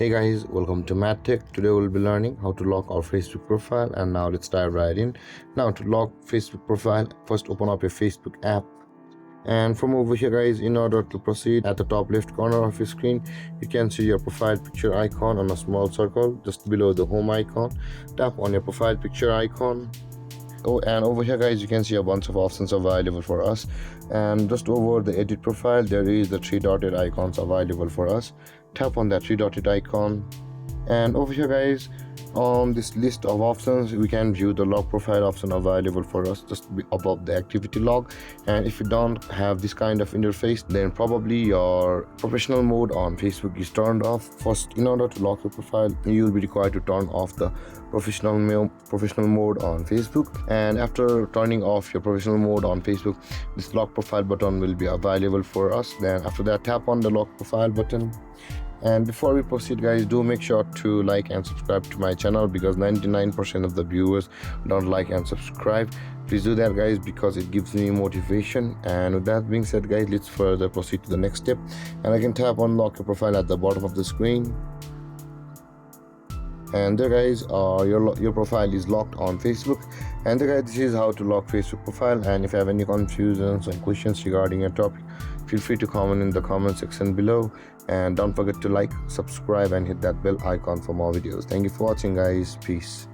Hey guys, welcome to MathTech. Today we'll be learning how to lock our Facebook profile, and now let's dive right in. Now to lock Facebook profile, first open up your Facebook app, and from over here guys, in order to proceed, at the top left corner of your screen you can see your profile picture icon on a small circle just below the home icon. Tap on your profile picture icon. Oh, and over here guys, you can see a bunch of options available for us, and just over the edit profile there is the three dotted icons available for us. Tap on that three dotted icon, and over here guys, on this list of options we can view the log profile option available for us just above the activity log. And if you don't have this kind of interface, then probably your professional mode on Facebook is turned off. First, in order to lock your profile, you will be required to turn off the professional mode on Facebook, and after turning off your professional mode on Facebook, this lock profile button will be available for us. Then after that, tap on the lock profile button. And before we proceed guys, do make sure to like and subscribe to my channel, because 99% of the viewers don't like and subscribe. Please do that guys, because it gives me motivation. And with that being said guys, let's further proceed to the next step. And I can tap on lock your profile at the bottom of the screen, and there guys, your profile is locked on Facebook. And there guys, this is how to lock Facebook profile. And if you have any confusions or questions regarding a topic, feel free to comment in the comment section below, and don't forget to like, subscribe and hit that bell icon for more videos. Thank you for watching guys. Peace.